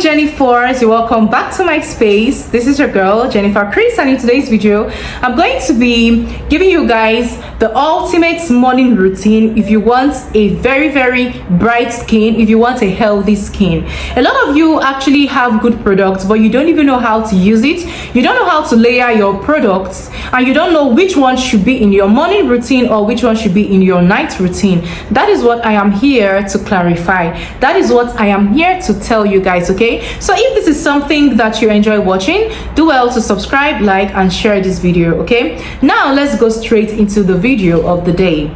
Jennifers, you're welcome back to my space. This is your girl Jennifer Chris, and in today's video I'm going to be giving you guys the ultimate morning routine if you want a very bright skin, if you want a healthy skin. A lot of you actually have good products, but you don't even know how to use it. You don't know how to layer your products, and you don't know which one should be in your morning routine or which one should be in your night routine. That is what I am here to clarify. That is what I am here to tell you guys. Okay, so if this is something that you enjoy watching, do well to subscribe, like, and share this video. Okay, now let's go straight into the video of the day.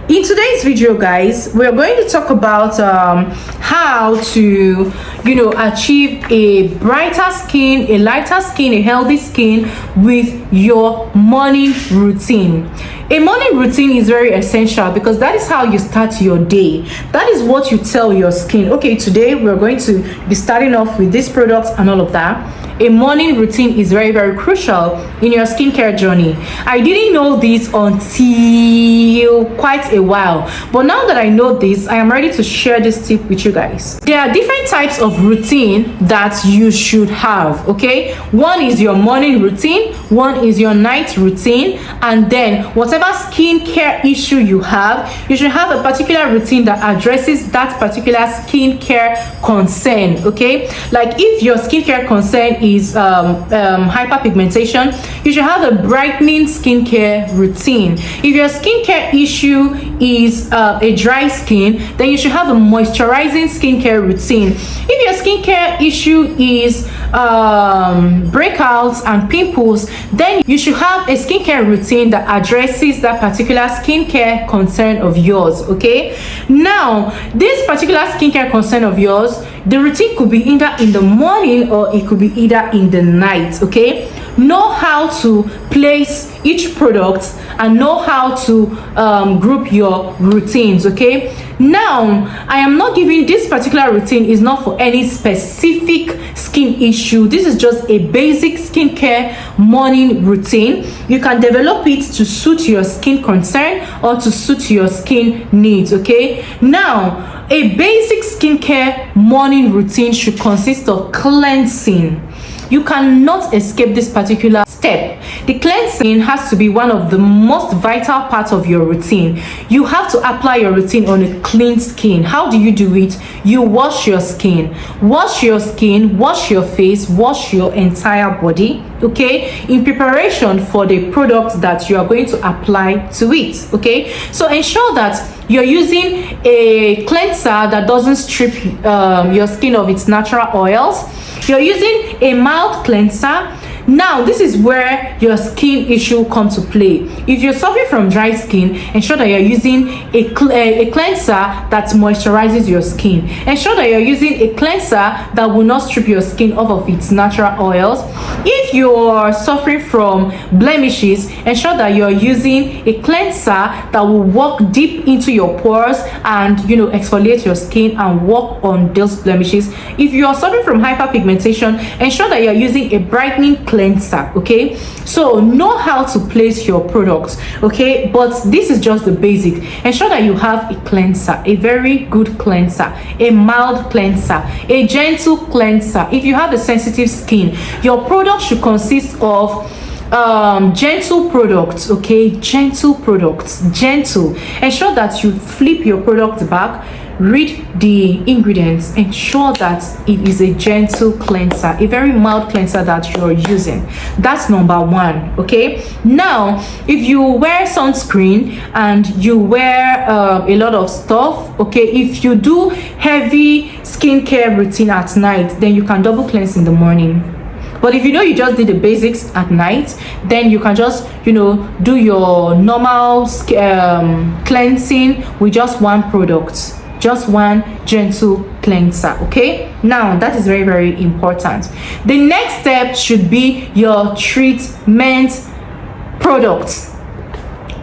In today's video, guys, we're going to talk about how to achieve a brighter skin, a lighter skin, a healthy skin with your morning routine. A morning routine is very essential because that is how you start your day. That is what you tell your skin. Okay, today we're going to be starting off with this product and all of that. A morning routine is very crucial in your skincare journey. I didn't know this until quite a while, but now that I know this, I am ready to share this tip with you guys. There are different types of routine that you should have. Okay, one is your morning routine, one is your night routine, and then whatever skincare issue you have, you should have a particular routine that addresses that particular skincare concern. Okay, like if your skincare concern is hyperpigmentation, you should have a brightening skincare routine. If your skincare issue is a dry skin, then you should have a moisturizing skincare routine. If your skincare issue is breakouts and pimples, then you should have a skincare routine that addresses that particular skincare concern of yours. Okay, now this particular skincare concern of yours, the routine could be either in the morning or it could be either in the night. Okay, know how to place each product and know how to group your routines. Okay, now I am not giving this particular routine is not for any specific skin issue. This is just a basic skincare morning routine. You can develop it to suit your skin concern or to suit your skin needs. Okay, now a basic skincare morning routine should consist of cleansing. You cannot escape this particular step. The cleansing has to be one of the most vital parts of your routine. You have to apply your routine on a clean skin. How do you do it? You wash your skin, wash your face, wash your entire body, okay, in preparation for the product that you are going to apply to it. Okay, so ensure that you're using a cleanser that doesn't strip your skin of its natural oils. You're using a mild cleanser. Now this is where your skin issue comes to play. If you're suffering from dry skin, ensure that you're using a cleanser that moisturizes your skin. Ensure that you're using a cleanser that will not strip your skin off of its natural oils. If you're suffering from blemishes, ensure that you're using a cleanser that will walk deep into your pores and exfoliate your skin and work on those blemishes. If you are suffering from hyperpigmentation, ensure that you're using a brightening cleanser. Okay, so know how to place your products. Okay, but this is just the basic. Ensure that you have a cleanser, a very good cleanser, a mild cleanser, a gentle cleanser. If you have a sensitive skin, your product should consist of gentle products. Okay, gentle products. Ensure that you flip your product back, read the ingredients, ensure that it is a gentle cleanser, a very mild cleanser that you're using. That's number one. Okay, now if you wear sunscreen and you wear a lot of stuff, okay, if you do heavy skincare routine at night, then you can double cleanse in the morning. But if you just did the basics at night, then you can just do your normal cleansing with just one product, just one gentle cleanser. Okay, now that is very important. The next step should be your treatment products.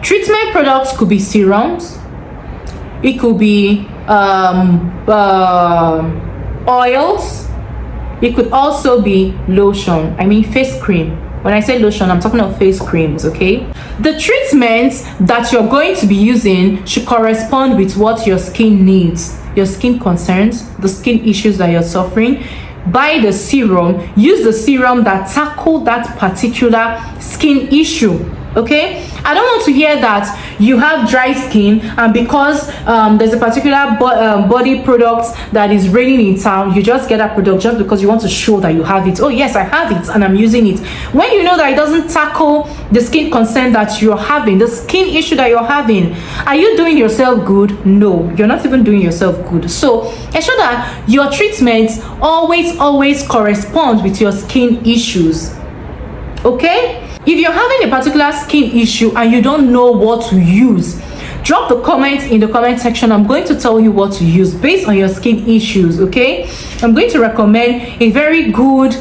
Treatment products could be serums, it could be oils, it could also be lotion. I mean face cream. When I say lotion, I'm talking of face creams. Okay, the treatments that you're going to be using should correspond with what your skin needs, your skin concerns, the skin issues that you're suffering. buy the serum, use the serum that tackle that particular skin issue. Okay, I don't want to hear that you have dry skin and because there's a particular body product that is raining in town, you just get that product just because you want to show that you have it. Oh yes, I have it and I'm using it, when you know that it doesn't tackle the skin concern that you're having, the skin issue that you're having. Are you doing yourself good? No, you're not even doing yourself good. So ensure that your treatments always correspond with your skin issues. Okay, if you're having a particular skin issue and you don't know what to use, drop the comment in the comment section. I'm going to tell you what to use based on your skin issues. Okay, I'm going to recommend a very good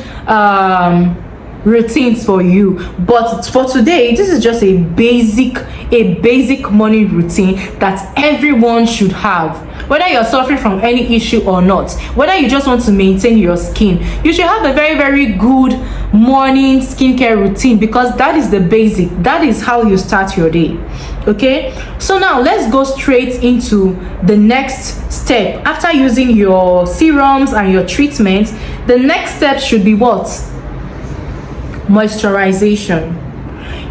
routines for you, but for today this is just a basic morning routine that everyone should have, whether you're suffering from any issue or not, whether you just want to maintain your skin. You should have a very good morning skincare routine, because that is the basic, that is how you start your day. Okay, so now let's go straight into the next step. After using your serums and your treatment, the next step should be what? Moisturization.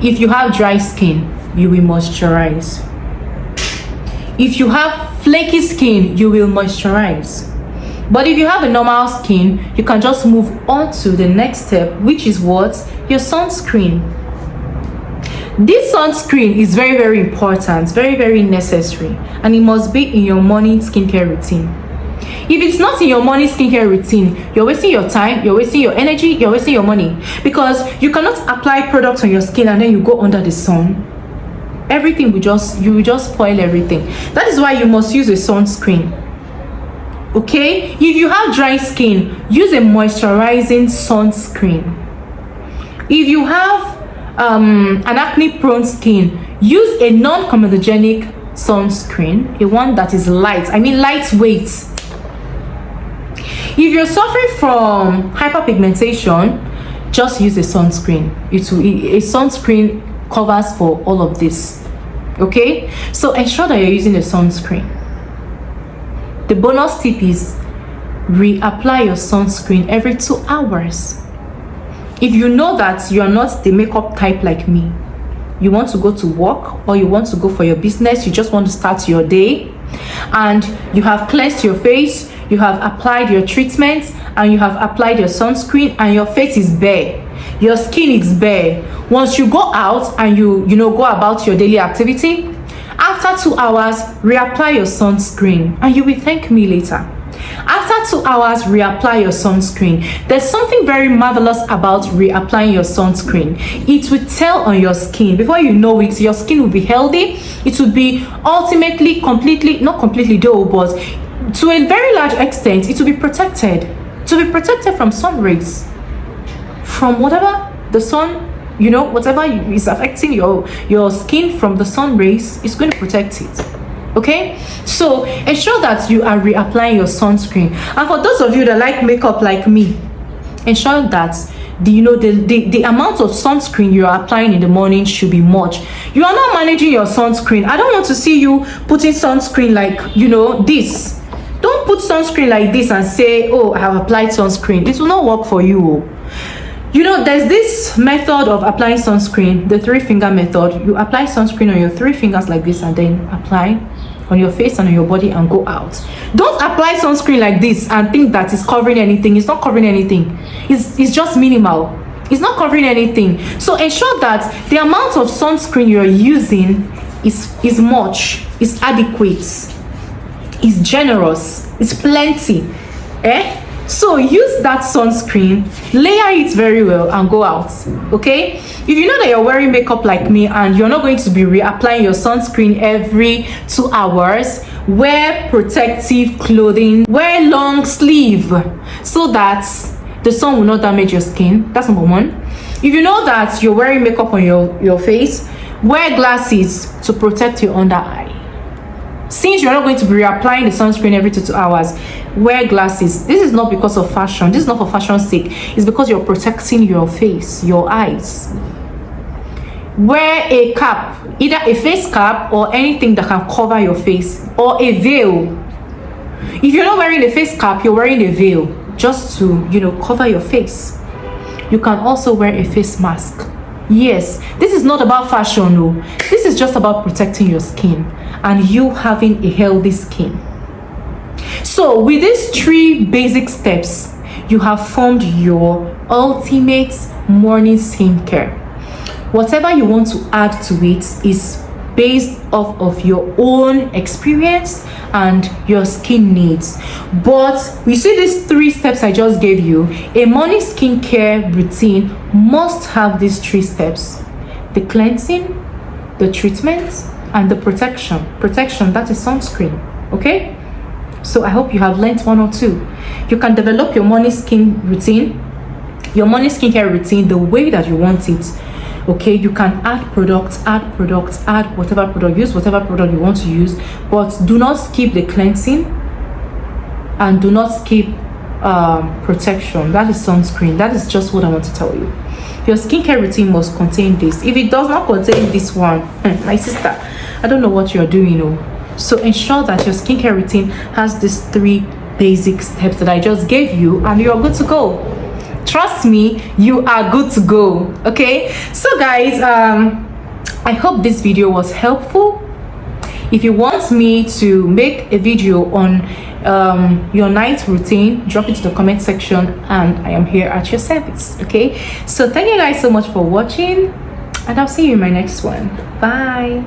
If you have dry skin, you will moisturize. If you have flaky skin, you will moisturize. But if you have a normal skin, you can just move on to the next step, which is what? Your sunscreen. This sunscreen is very important, very necessary, and it must be in your morning skincare routine. If it's not in your morning skincare routine, you're wasting your time, you're wasting your energy, you're wasting your money, because you cannot apply products on your skin and then you go under the sun. Everything you will just spoil everything. That is why you must use a sunscreen. Okay, if you have dry skin, use a moisturizing sunscreen. If you have an acne prone skin, use a non-comedogenic sunscreen, a one that is lightweight. If you're suffering from hyperpigmentation, just use a sunscreen. A sunscreen covers for all of this. Okay, so ensure that you're using a sunscreen. The bonus tip is reapply your sunscreen every 2 hours. If you know that you are not the makeup type like me, you want to go to work or you want to go for your business, you just want to start your day, and you have cleansed your face, you have applied your treatment, and you have applied your sunscreen, and your face is bare, your skin is bare. Once you go out and you go about your daily activity, after 2 hours, reapply your sunscreen and you will thank me later. After 2 hours, reapply your sunscreen. There's something very marvelous about reapplying your sunscreen. It will tell on your skin. Before you know it, your skin will be healthy. It will be ultimately, not completely though, but to a very large extent, it will be protected. To be protected from sun rays, from whatever the sun, whatever is affecting your skin from the sun rays, is going to protect it. Okay, so ensure that you are reapplying your sunscreen. And for those of you that like makeup like me, ensure that the amount of sunscreen you are applying in the morning should be much. You are not managing your sunscreen. I don't want to see you putting sunscreen like this. Don't put sunscreen like this and say, oh, I have applied sunscreen. It will not work for you. There's this method of applying sunscreen, the 3-finger method. You apply sunscreen on your 3 fingers like this and then apply on your face and on your body and go out. Don't apply sunscreen like this and think that it's covering anything. It's not covering anything. It's just minimal. It's not covering anything. So ensure that the amount of sunscreen you're using is much, is adequate, is generous, is plenty. So use that sunscreen, layer it very well, and go out. Okay, if you know that you're wearing makeup like me and you're not going to be reapplying your sunscreen every 2 hours, wear protective clothing, wear long sleeve so that the sun will not damage your skin. That's number one. If you know that you're wearing makeup on your face, wear glasses to protect your under eye. Since you're not going to be reapplying the sunscreen every 2 hours, wear glasses. This is not because of fashion. This is not for fashion's sake. It's because you're protecting your face, your eyes. Wear a cap, either a face cap or anything that can cover your face, or a veil. If you're not wearing a face cap, you're wearing a veil. just to, you know, cover your face. You can also wear a face mask. Yes, this is not about fashion, no. This is just about protecting your skin and you having a healthy skin. So with these 3 basic steps, you have formed your ultimate morning skincare. Whatever you want to add to it is based off of your own experience and your skin needs. But we see these 3 steps I just gave you. A morning skincare routine must have these 3 steps: the cleansing, the treatment, and the protection. That is sunscreen. Okay, so I hope you have learned 1 or 2. You can develop your morning skincare routine the way that you want it. Okay, you can add whatever product, use whatever product you want to use, but do not skip the cleansing and do not skip protection. That is sunscreen. That is just what I want to tell you. Your skincare routine must contain this. If it does not contain this one, my sister, I don't know what you're doing, you know. So ensure that your skincare routine has these 3 basic steps that I just gave you, and you're good to go. Trust me, you are good to go. Okay, so guys, I hope this video was helpful. If you want me to make a video on your night routine, drop it to the comment section and I am here at your service. Okay, so thank you guys so much for watching and I'll see you in my next one. Bye.